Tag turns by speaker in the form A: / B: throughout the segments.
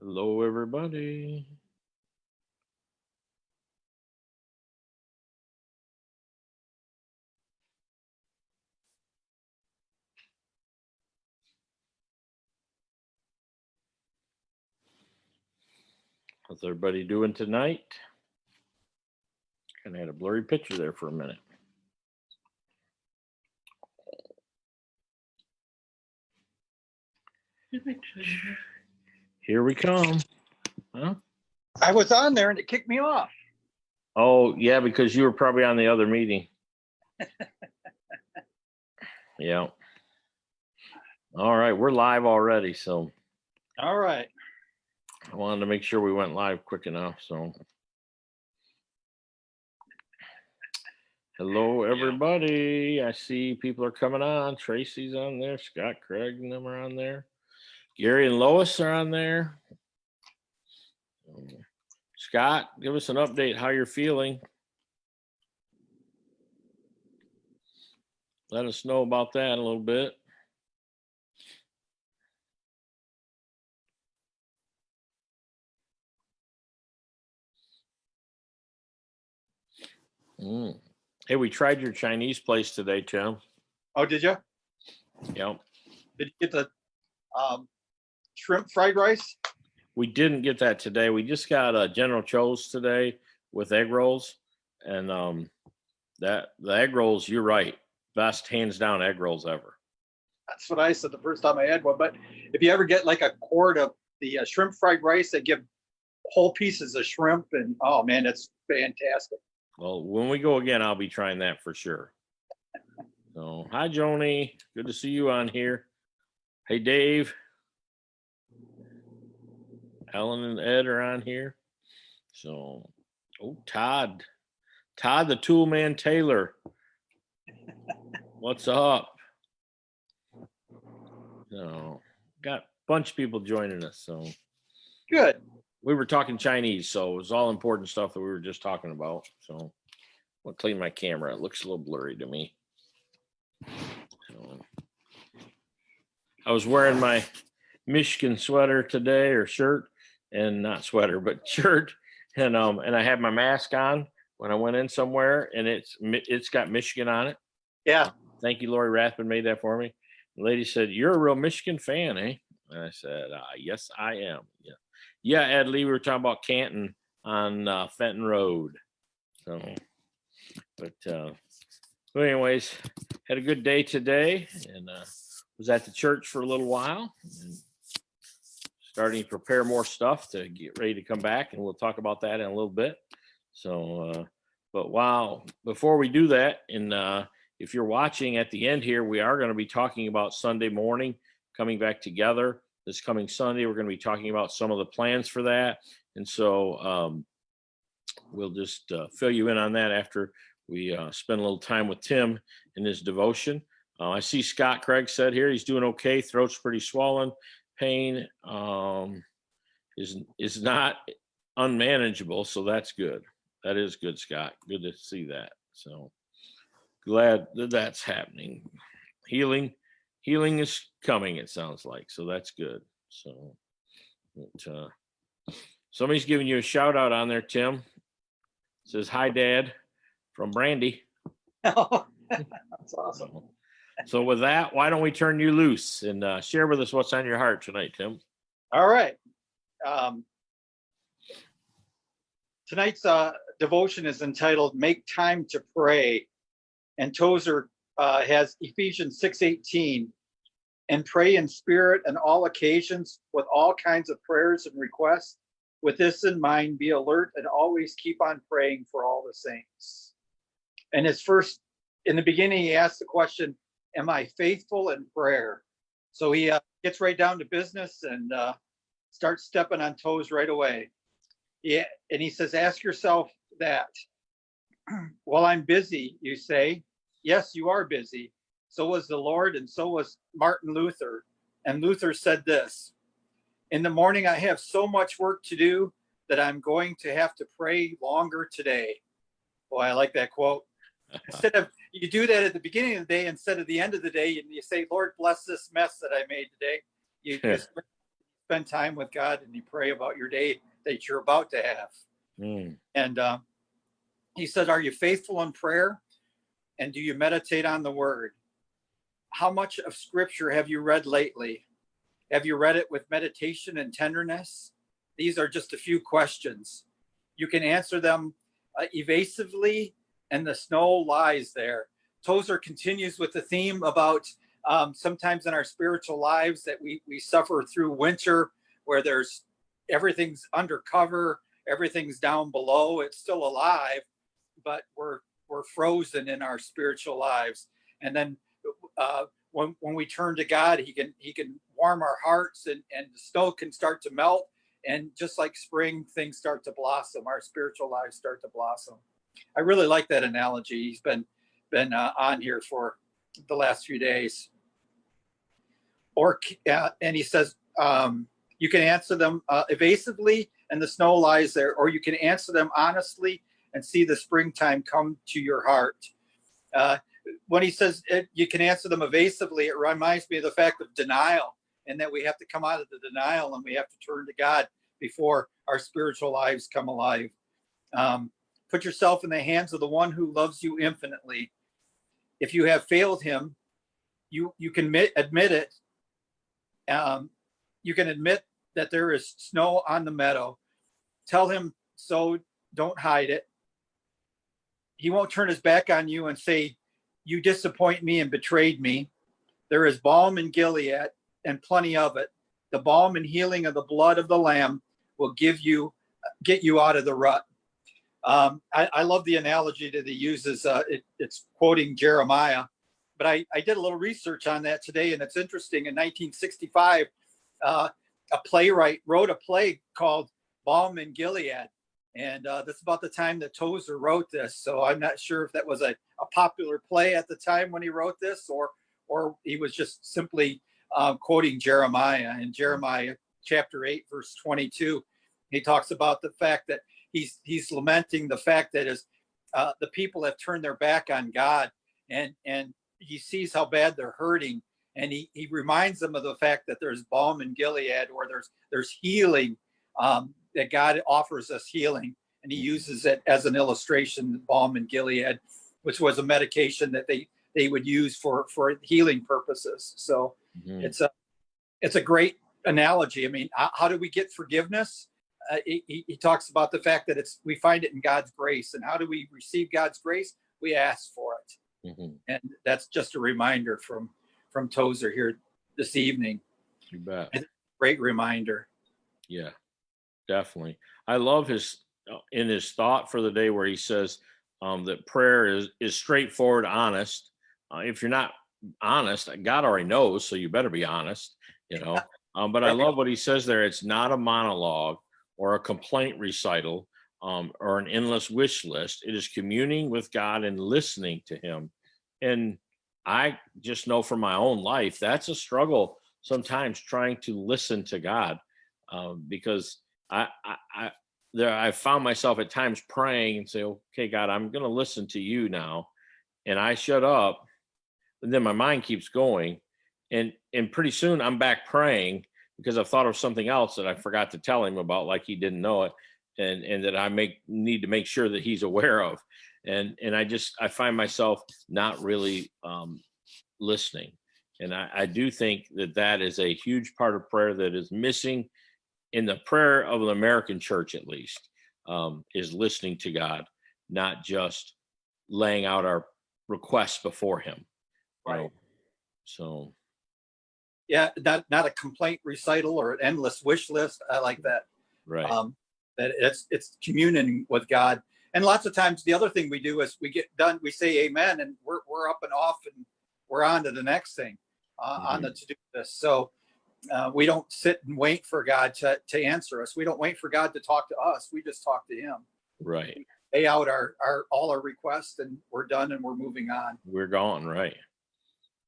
A: Hello, everybody. How's everybody doing tonight? Kind of had a blurry picture there for a minute. Here we come. Huh?
B: I was on there and it kicked me off.
A: Oh, yeah, because you were probably on the other meeting. Yeah. All right, we're live already, so
B: All right.
A: I wanted to make sure we went live quick enough. So, hello, everybody. I see people are coming on. Tracy's on there. Scott, Craig, and them are on there. Gary and Lois are on there. Scott, give us an update how you're feeling. Let us know about that a little bit. Hey, we tried your Chinese place today, Tim.
B: Oh, did you?
A: Yep.
B: Did you get the shrimp fried rice?
A: We didn't get that today. We just got General Cho's today with egg rolls, and that the egg rolls. You're right, best hands down egg rolls ever.
B: That's what I said the first time I had one. But if you ever get like a quart of the shrimp fried rice, they give whole pieces of shrimp, and oh man, it's fantastic.
A: Well, when we go again, I'll be trying that for sure. So, hi, Joni. Good to see you on here. Hey, Dave. Ellen and Ed are on here. So, oh, Todd, the Tool Man Taylor. What's up? So, got a bunch of people joining us. So,
B: Good.
A: We were talking Chinese, so it was all important stuff that we were just talking about. So, I'll clean my camera. It looks a little blurry to me. So, I was wearing my Michigan sweater today, or shirt, and not sweater, but shirt, and I had my mask on when I went in somewhere, and it's got Michigan on it.
B: Yeah.
A: Thank you, Lori Rathman made that for me. The lady said, "You're a real Michigan fan, eh?" And I said, "Yes, I am." Yeah, Ed Lee. We were talking about Canton on Fenton Road. So, but anyways, had a good day today, and was at the church for a little while, and starting to prepare more stuff to get ready to come back, and we'll talk about that in a little bit. So, but before we do that, and if you're watching at the end here, we are going to be talking about Sunday morning coming back together. This coming Sunday, we're going to be talking about some of the plans for that. And so we'll just fill you in on that after we spend a little time with Tim in his devotion. I see Scott Craig said here he's doing okay. Throat's pretty swollen. Pain is not unmanageable, so that's good. That is good, Scott. Good to see that. So glad that that's happening. Healing is coming, it sounds like, so that's good. So somebody's giving you a shout out on there, Tim. It says, "Hi, Dad," from Brandy.
B: Oh, that's awesome.
A: So with that, why don't we turn you loose and share with us what's on your heart tonight, Tim?
B: All right. Tonight's devotion is entitled "Make Time to Pray," and Tozer has Ephesians 6:18, "And pray in spirit on all occasions with all kinds of prayers and requests. With this in mind, be alert and always keep on praying for all the saints." And in the beginning, he asked the question, "Am I faithful in prayer?" So he gets right down to business and starts stepping on toes right away. Yeah, and he says, ask yourself that. "Well, I'm busy," you say. Yes, you are busy. So was the Lord, and so was Martin Luther. And Luther said this, "In the morning, I have so much work to do that I'm going to have to pray longer today." Boy, I like that quote. Instead of, you do that at the beginning of the day instead of the end of the day, and you say, "Lord, bless this mess that I made today." You just spend time with God and you pray about your day that you're about to have.
A: Mm.
B: And he said, are you faithful in prayer? And do you meditate on the word? How much of scripture have you read lately? Have you read it with meditation and tenderness? These are just a few questions. You can answer them evasively, and the snow lies there. Tozer continues with the theme about sometimes in our spiritual lives that we suffer through winter where there's everything's undercover, everything's down below, it's still alive, but we're frozen in our spiritual lives. And then when we turn to God, he can warm our hearts, and the snow can start to melt. And just like spring, things start to blossom. Our spiritual lives start to blossom. I really like that analogy. He's been on here for the last few days. And he says, you can answer them evasively, and the snow lies there, or you can answer them honestly and see the springtime come to your heart. When he says you can answer them evasively, it reminds me of the fact of denial, and that we have to come out of the denial and we have to turn to God before our spiritual lives come alive. Put yourself in the hands of the one who loves you infinitely. If you have failed him, you can admit it. You can admit that there is snow on the meadow. Tell him so, don't hide it. He won't turn his back on you and say, you disappoint me and betrayed me. There is balm in Gilead, and plenty of it. The balm and healing of the blood of the Lamb will get you out of the rut. I love the analogy that he uses. It's quoting Jeremiah, but I did a little research on that today, and it's interesting. In 1965, a playwright wrote a play called Balm in Gilead, and that's about the time that Tozer wrote this. So I'm not sure if that was a popular play at the time when he wrote this, or he was just simply quoting Jeremiah. In Jeremiah chapter 8, verse 22, he talks about the fact that he's lamenting the fact that the people have turned their back on God, and he sees how bad they're hurting, and he reminds them of the fact that there's balm in Gilead, or there's healing, that God offers us healing, and he uses it as an illustration, balm in Gilead, which was a medication that they would use for healing purposes. So it's a great analogy. I mean, how do we get forgiveness? He talks about the fact that we find it in God's grace. And how do we receive God's grace? We ask for it. Mm-hmm. And that's just a reminder from Tozer here this evening.
A: You bet.
B: Great reminder.
A: Yeah, definitely. I love his thought for the day where he says that prayer is straightforward, honest. If you're not honest, God already knows, so you better be honest, but I love what he says there. It's not a monologue or a complaint recital or an endless wish list. It is communing with God and listening to him. And I just know from my own life, that's a struggle sometimes, trying to listen to God, because I found myself at times praying and say, okay, God, I'm going to listen to you now. And I shut up, and then my mind keeps going. And pretty soon I'm back praying because I've thought of something else that I forgot to tell him about, like he didn't know it, and that I need to make sure that he's aware of. And I find myself not really listening. And I do think that is a huge part of prayer that is missing in the prayer of the American church, at least, is listening to God, not just laying out our requests before him.
B: Right.
A: So.
B: Yeah, not a complaint recital or an endless wish list. I like that.
A: Right.
B: That it's communing with God. And lots of times the other thing we do is we get done, we say amen, and we're up and off, and we're on to the next thing on the to-do list. So we don't sit and wait for God to answer us. We don't wait for God to talk to us. We just talk to him.
A: Right.
B: We lay out all our requests, and we're done, and we're moving on.
A: We're gone. Right.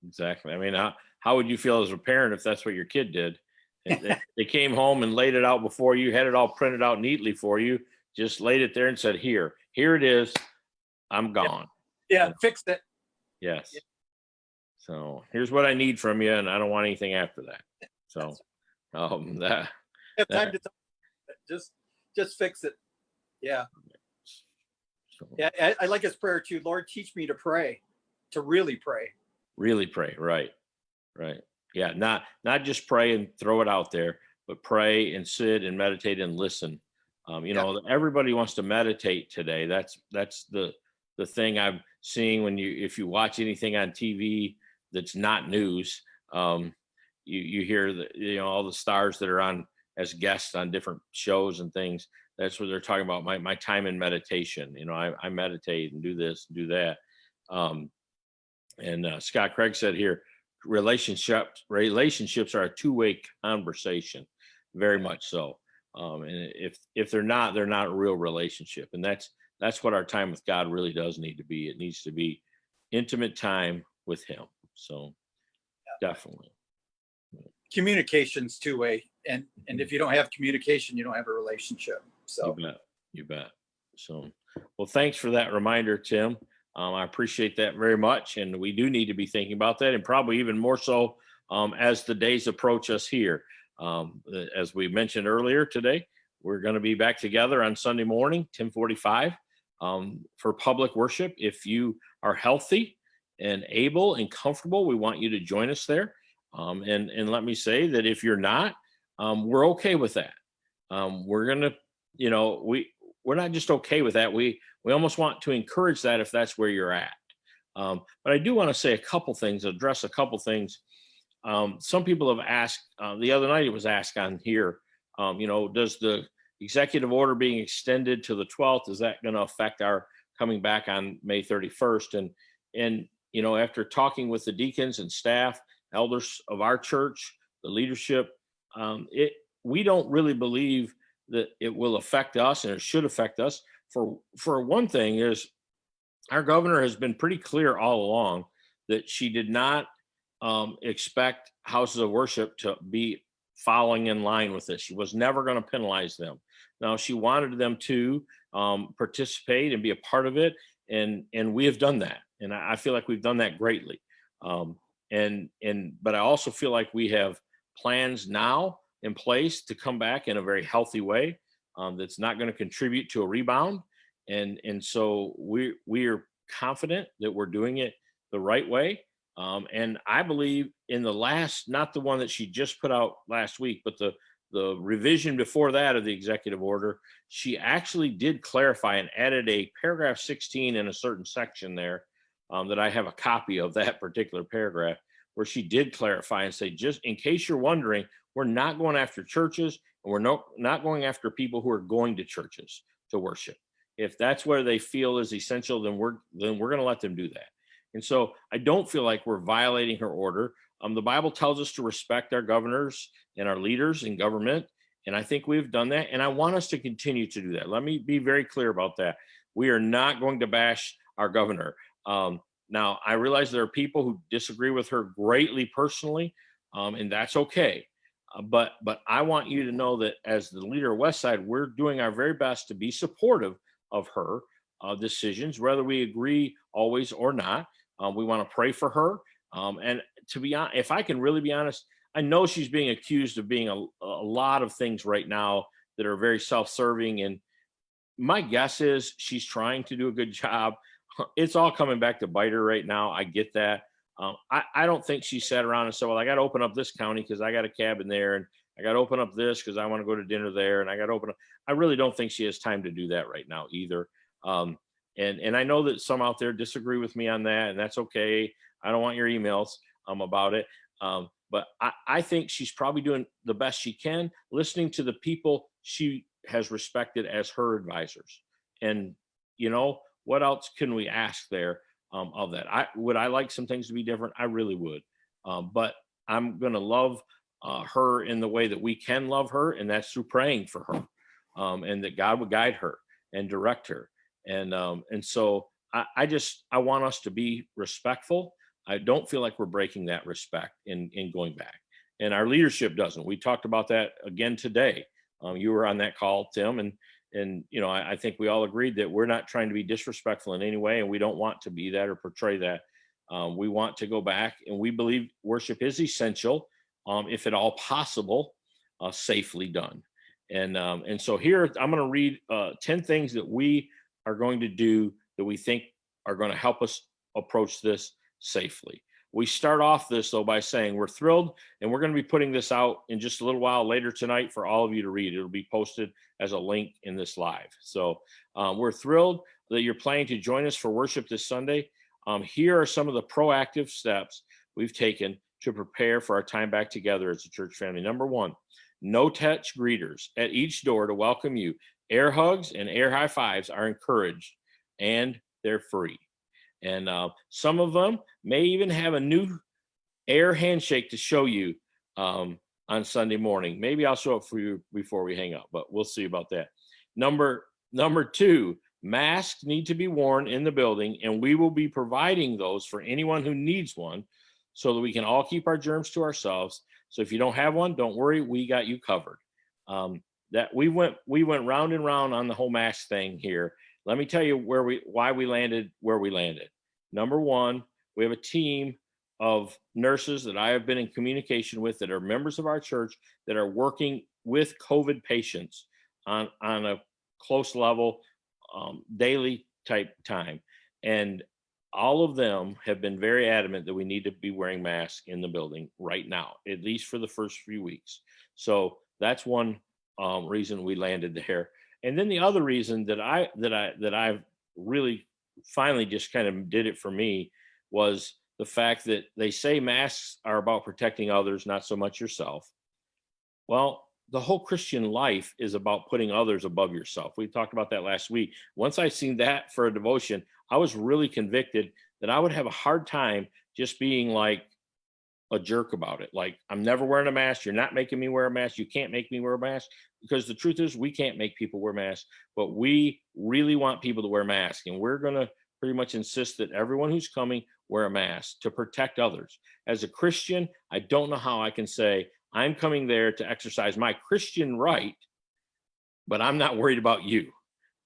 A: Exactly. I mean, how would you feel as a parent if that's what your kid did? They came home and laid it out before you, had it all printed out neatly for you, just laid it there and said, here it is. I'm gone.
B: Yeah, fixed it.
A: Yes. Yeah. So here's what I need from you, and I don't want anything after that. So That
B: Have time
A: that
B: to talk. Just fix it. Yeah.
A: so
B: Yeah. I like his prayer too. Lord, teach me to pray, to really pray.
A: really pray, right, right. Yeah, not just pray and throw it out there, but pray and sit and meditate and listen.
B: Yeah.
A: Everybody wants to meditate today. That's the thing I'm seeing when if you watch anything on TV that's not news. Um, you hear all the stars that are on as guests on different shows and things. That's what they're talking about. My time in meditation. I meditate and do this and do that. Um, and Scott Craig said here, relationships are a two-way conversation, very much so. And if they're not a real relationship, and that's what our time with God really does need to be. It needs to be intimate time with Him. So definitely,
B: Communication's two-way. And if you don't have communication, you don't have a relationship.
A: you
B: So
A: bet, you bet. So, well, thanks for that reminder, Tim. I appreciate that very much, and we do need to be thinking about that, and probably even more so as the days approach us here. As we mentioned earlier today, we're going to be back together on Sunday morning, 10:45, for public worship. If you are healthy and able and comfortable, we want you to join us there. And let me say that if you're not, we're okay with that. We're gonna, we're not just okay with that. We almost want to encourage that if that's where you're at. But I do want to say a couple things, address a couple things. Some people have asked, the other night it was asked on here, does the executive order being extended to the 12th, is that going to affect our coming back on May 31st? And after talking with the deacons and staff, elders of our church, the leadership, we don't really believe that it will affect us, and it should affect us. For one thing, is our governor has been pretty clear all along that she did not expect houses of worship to be following in line with this. She was never going to penalize them. Now, she wanted them to participate and be a part of it, and we have done that, and I feel like we've done that greatly. But I also feel like we have plans now in place to come back in a very healthy way, that's not going to contribute to a rebound. And so we are confident that we're doing it the right way. And I believe in the last, not the one that she just put out last week, but the revision before that of the executive order, she actually did clarify and added a paragraph 16 in a certain section there, that I have a copy of that particular paragraph, where she did clarify and say, just in case you're wondering, we're not going after churches, and we're not going after people who are going to churches to worship. If that's where they feel is essential, then we're going to let them do that. And so I don't feel like we're violating her order. The Bible tells us to respect our governors and our leaders in government, and I think we've done that. And I want us to continue to do that. Let me be very clear about that. We are not going to bash our governor. Now, I realize there are people who disagree with her greatly personally, and that's okay. But I want you to know that as the leader of Westside, we're doing our very best to be supportive of her decisions, whether we agree always or not. We want to pray for her. And to be honest, if I can really be honest, I know she's being accused of being a lot of things right now that are very self-serving. And my guess is she's trying to do a good job. It's all coming back to bite her right now. I get that. I don't think she sat around and said, well, I got to open up this county because I got a cabin there, and I got to open up this because I want to go to dinner there, and I got to open up. I really don't think she has time to do that right now either. And I know that some out there disagree with me on that, and that's okay. I don't want your emails about it. But I think she's probably doing the best she can, listening to the people she has respected as her advisors. And, what else can we ask there of that? Would I like some things to be different? I really would. But I'm going to love her in the way that we can love her, and that's through praying for her, and that God would guide her and direct her. And so I want us to be respectful. I don't feel like we're breaking that respect in going back, and our leadership doesn't. We talked about that again today. You were on that call, Tim, and I think we all agreed that we're not trying to be disrespectful in any way, and we don't want to be that or portray that. We want to go back, and we believe worship is essential, if at all possible. safely done. And so here I'm going to read 10 things that we are going to do that we think are going to help us approach this safely. We start off this though by saying we're thrilled, and we're going to be putting this out in just a little while later tonight for all of you to read. It'll be posted as a link in this live. So we're thrilled that you're planning to join us for worship this Sunday. Here are some of the proactive steps we've taken to prepare for our time back together as a church family. Number one, no touch greeters at each door to welcome you. Air hugs and air high fives are encouraged, and they're free. And some of them may even have a new air handshake to show you on Sunday morning. Maybe I'll show it for you before we hang up, but we'll see about that. Number two, masks need to be worn in the building, and we will be providing those for anyone who needs one so that we can all keep our germs to ourselves. So if you don't have one, don't worry, we got you covered. That we went round and round on the whole mask thing here. Let me tell you why we landed where we landed. Number one, we have a team of nurses that I have been in communication with that are members of our church that are working with COVID patients on a close level, daily type time. And all of them have been very adamant that we need to be wearing masks in the building right now, at least for the first few weeks. So that's one reason we landed there. And then the other reason that I've really finally just kind of did it for me was the fact that they say masks are about protecting others, not so much yourself. Well, the whole Christian life is about putting others above yourself. We talked about that last week. Once I seen that for a devotion, I was really convicted that I would have a hard time just being like a jerk about it. Like, I'm never wearing a mask. You're not making me wear a mask. You can't make me wear a mask. Because the truth is, we can't make people wear masks, but we really want people to wear masks. And we're going to pretty much insist that everyone who's coming wear a mask to protect others. As a Christian, I don't know how I can say I'm coming there to exercise my Christian right, but I'm not worried about you,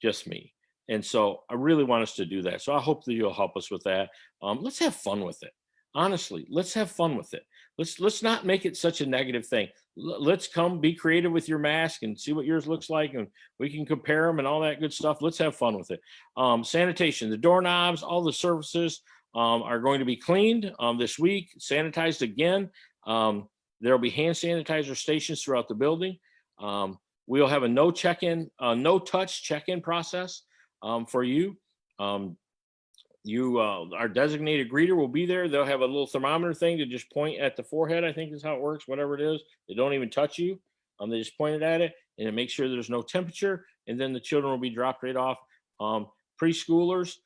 A: just me. And so I really want us to do that. So I hope that you'll help us with that. Let's have fun with it. Honestly, let's have fun with it. Let's not make it such a negative thing. Let's come be creative with your mask and see what yours looks like, and we can compare them and all that good stuff. Let's have fun with it. Sanitation, the doorknobs, all the surfaces are going to be cleaned this week, sanitized again. There'll be hand sanitizer stations throughout the building. We'll have a no touch check-in process for you. Our designated greeter will be there. They'll have a little thermometer thing to just point at the forehead, I think is how it works, whatever it is. They don't even touch you. They just point it at it and it makes sure there's no temperature. And then the children will be dropped right off. Preschoolers,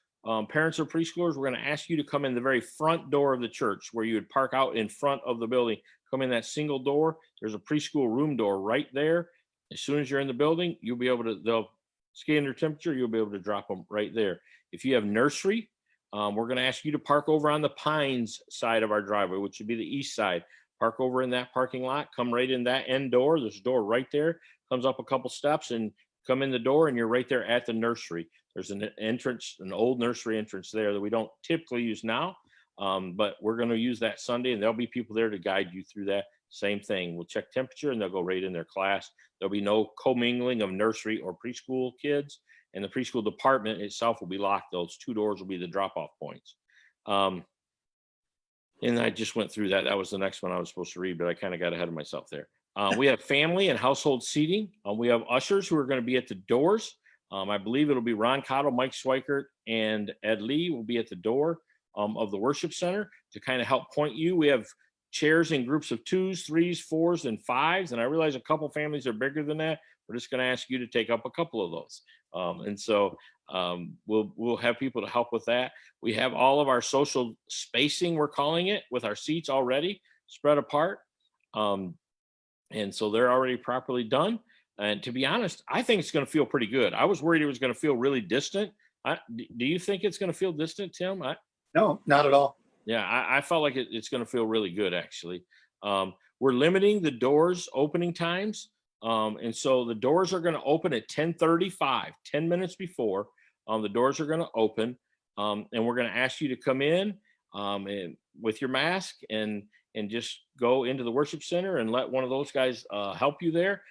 A: parents of preschoolers, we're going to ask you to come in the very front door of the church where you would park out in front of the building. Come in that single door. There's a preschool room door right there. As soon as you're in the building, you'll be able to, they'll scan your temperature. You'll be able to drop them right there. If you have nursery, we're going to ask you to park over on the Pines side of our driveway, which would be the east side. Park over in that parking lot. Come right in that end door. There's a door right there. Comes up a couple steps and come in the door, and you're right there at the nursery. There's an entrance, an old nursery entrance there that we don't typically use now, but we're going to use that Sunday, and there'll be people there to guide you through that. Same thing. We'll check temperature, and they'll go right in their class. There'll be no commingling of nursery or preschool kids. And the preschool department itself will be locked. Those two doors will be the drop-off points. And I just went through that. That was the next one I was supposed to read, but I kind of got ahead of myself there. We have family and household seating. We have ushers who are going to be at the doors. I believe it'll be Ron Cottle, Mike Schweikert, and Ed Lee will be at the door of the worship center to kind of help point you. We have chairs in groups of 2s, 3s, 4s, and 5s. And I realize a couple families are bigger than that. We're just going to ask you to take up a couple of those. And so we'll have people to help with that. We have all of our social spacing, we're calling it, with our seats already spread apart. And so they're already properly done. And to be honest, I think it's going to feel pretty good. I was worried it was going to feel really distant. Do you think it's going to feel distant, Tim?
B: No, not at all.
A: Yeah, I felt like it's going to feel really good, actually. We're limiting the doors opening times. And so the doors are going to open at 10:35, 10 minutes before. The doors are going to open, and we're going to ask you to come in. and with your mask, and just go into the worship center and let one of those guys help you there.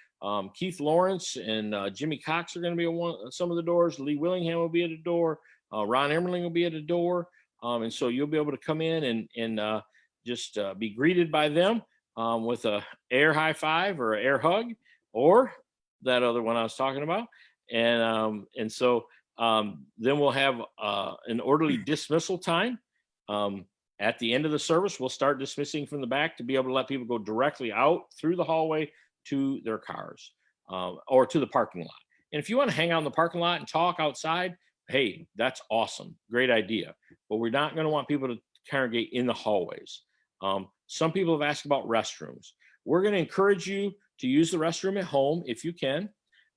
A: Keith Lawrence and Jimmy Cox are going to be at some of the doors. Lee Willingham will be at a door. Ron Emmerling will be at a door. And so you'll be able to come in and just be greeted by them with a air high five or an air hug, or that other one I was talking about. And so then we'll have an orderly dismissal time. At the end of the service, we'll start dismissing from the back to be able to let people go directly out through the hallway to their cars or to the parking lot. And if you want to hang out in the parking lot and talk outside, hey, that's awesome. Great idea. But we're not going to want people to congregate in the hallways. Some people have asked about restrooms. We're going to encourage you to use the restroom at home if you can.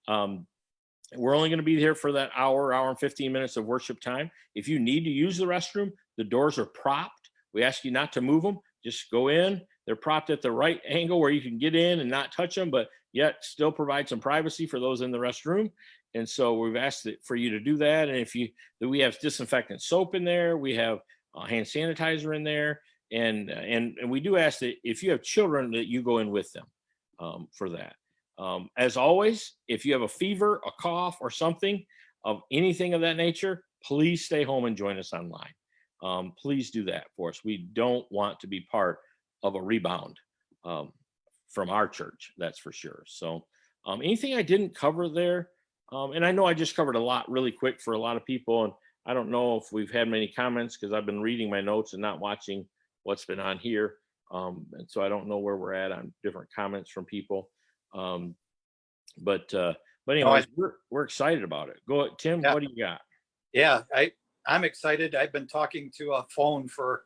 A: We're only going to be here for that hour and 15 minutes of worship time. If you need to use the restroom, the doors are propped. We ask you not to move them. Just go in. They're propped at the right angle where you can get in and not touch them, but yet still provide some privacy for those in the restroom. And so we've asked for you to do that. And we have disinfectant soap in there, we have hand sanitizer in there, and we do ask that if you have children that you go in with them for that. As always, if you have a fever, a cough, or something of anything of that nature, please stay home and join us online. Please do that for us. We don't want to be part of a rebound from our church, that's for sure. So anything I didn't cover there, and I know I just covered a lot really quick for a lot of people, and I don't know if we've had many comments because I've been reading my notes and not watching what's been on here. And so I don't know where we're at on different comments from people. But anyways, we're excited about it. Go, Tim.
B: Yeah.
A: What do you got?
B: Yeah, I'm excited. I've been talking to a phone for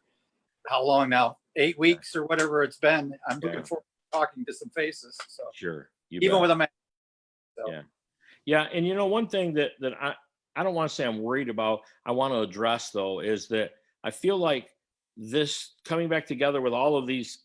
B: how long now? 8 weeks or whatever it's been. I'm looking forward to talking to some faces. So
A: Sure,
B: even with a mask. So.
A: Yeah. And one thing that I don't want to say I'm worried about, I want to address though, is that I feel like this coming back together with all of these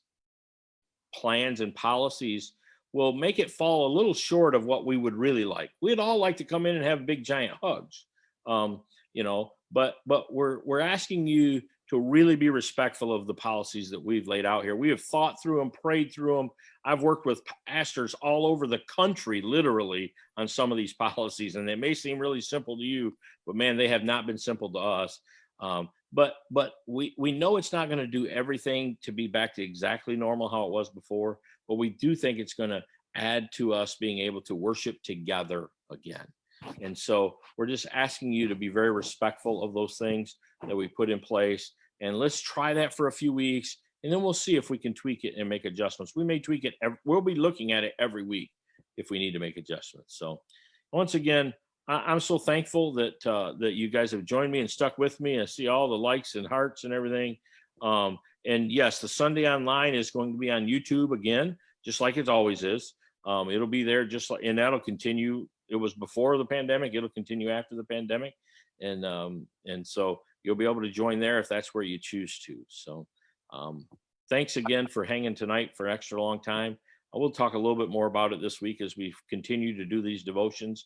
A: plans and policies will make it fall a little short of what we would really like. We'd all like to come in and have big giant hugs, but we're asking you to really be respectful of the policies that we've laid out here. We have thought through them, prayed through them. I've worked with pastors all over the country, literally, on some of these policies, and they may seem really simple to you, but man, they have not been simple to us. But we know it's not going to do everything to be back to exactly normal how it was before, but we do think it's going to add to us being able to worship together again. And so we're just asking you to be very respectful of those things that we put in place. And let's try that for a few weeks, and then we'll see if we can tweak it and make adjustments. We may tweak it. We'll be looking at it every week if we need to make adjustments. So once again, I'm so thankful that you guys have joined me and stuck with me. I see all the likes and hearts and everything. And yes, the Sunday online is going to be on YouTube again, just like it always is. It'll be there and that'll continue. It was before the pandemic. It'll continue after the pandemic. And so you'll be able to join there if that's where you choose to. So thanks again for hanging tonight for extra long time. I will talk a little bit more about it this week as we continue to do these devotions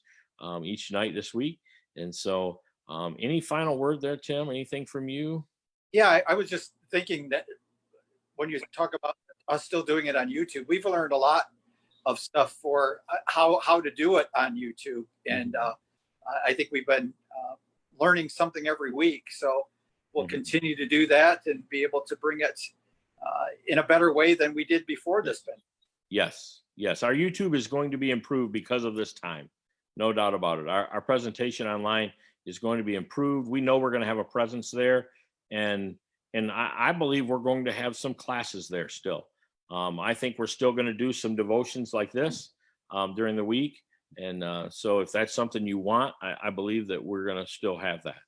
A: each night this week. And so any final word there, Tim? Anything from you?
B: Yeah, I was just thinking that when you talk about us still doing it on YouTube, we've learned a lot of stuff for how to do it on YouTube. And I think we've been learning something every week. So we'll continue to do that and be able to bring it in a better way than we did before this.
A: Yes. Our YouTube is going to be improved because of this time. No doubt about it. Our presentation online is going to be improved. We know we're going to have a presence there. And I believe we're going to have some classes there still. I think we're still going to do some devotions like this during the week. And so if that's something you want, I believe that we're going to still have that.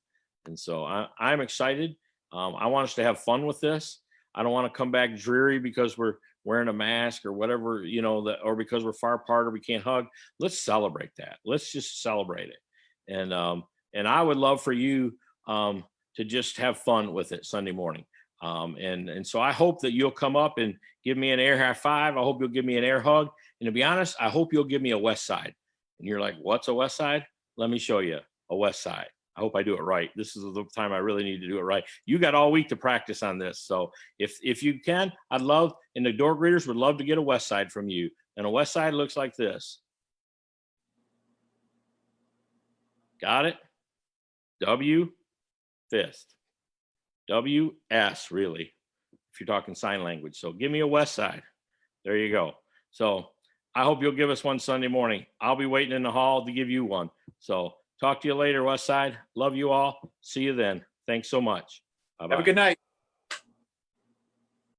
A: And so I'm excited. I want us to have fun with this. I don't want to come back dreary because we're wearing a mask or whatever, or because we're far apart or we can't hug. Let's celebrate that. Let's just celebrate it. And I would love for you to just have fun with it Sunday morning. And so I hope that you'll come up and give me an air high five. I hope you'll give me an air hug. And to be honest, I hope you'll give me a west side. And you're like, what's a west side? Let me show you a west side. I hope I do it right. This is the time I really need to do it right. You got all week to practice on this. So if you can, I'd love, and the door greeters would love to get a west side from you. And a west side looks like this. Got it? W, fist. W, S, really, if you're talking sign language. So give me a west side. There you go. So I hope you'll give us one Sunday morning. I'll be waiting in the hall to give you one. So talk to you later, west side. Love you all. See you then. Thanks so much. Bye-bye.
B: Have a good night.